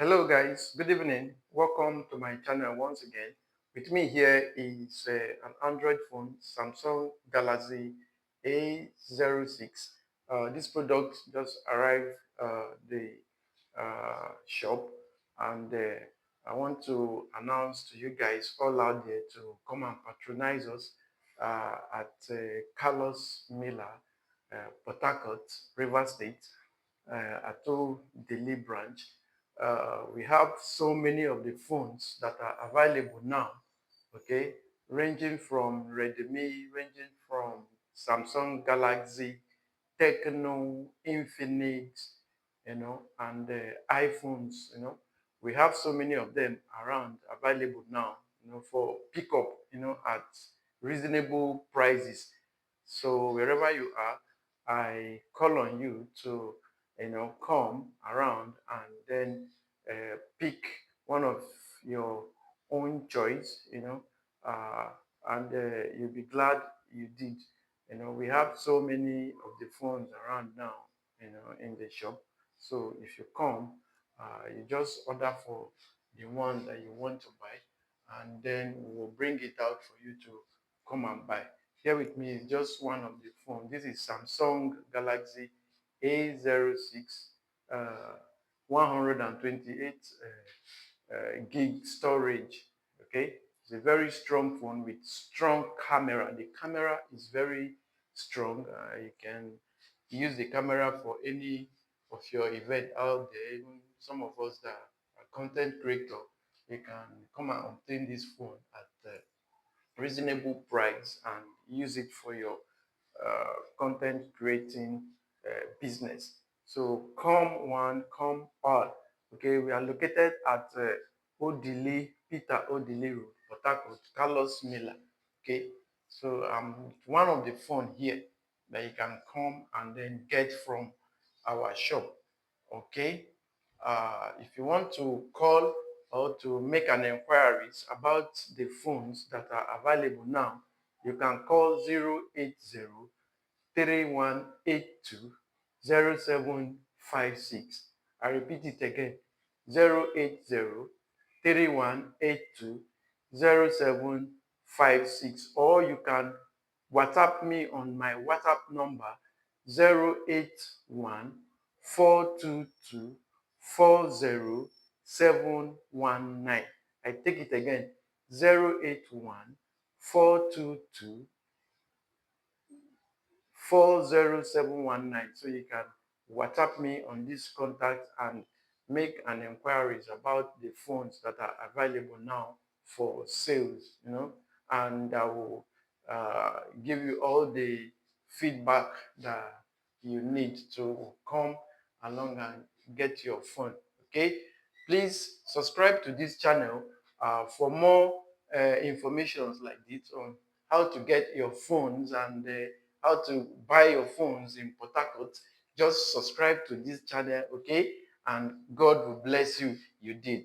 Hello guys, good evening. Welcome to my channel once again. With me here is an Android phone, Samsung Galaxy A06. This product just arrived the shop, and I want to announce to you guys all out there to come and patronize us at Callus Miller, portharcourt, River State, at Delhi branch. We have so many of the phones that are available now, okay, ranging from Redmi, ranging from Samsung Galaxy, Techno, Infinix, and iPhones. We have so many of them around available now, for pickup, at reasonable prices. So wherever you are, I call on you to, come around and then pick one of your own choice, uh, and you'll be glad you did. We have so many of the phones around now, in the shop. So if you come, you just order for the one that you want to buy, and then we will bring it out for you to come and buy. Here with me is just one of the phones. This is Samsung Galaxy A06, 128 gig storage. Okay, it's a very strong phone with strong camera. The camera is very strong. You can use the camera for any of your event out there. Even some of us that are content creator, you can come and obtain this phone at reasonable price and use it for your content creating business. So come one, come all. Okay, we are located at Odili, Peter Odili Road, Port Harcourt, Carlos Miller. Okay, so one of the phone here that you can come and then get from our shop. Okay, if you want to call or to make an inquiries about the phones that are available now, you can call 080-3182-0756. I repeat it again, 080-3182-0756. Or you can WhatsApp me on my WhatsApp number, 081-422-40719. I take it again, 081-422 40719. So you can WhatsApp me on this contact and make an inquiries about the phones that are available now for sales, and I will give you all the feedback that you need to come along and get your phone. Okay, please subscribe to this channel for more informations like this on how to get your phones and how to buy your phones in Port Harcourt. Just subscribe to this channel, okay? And God will bless you. You did.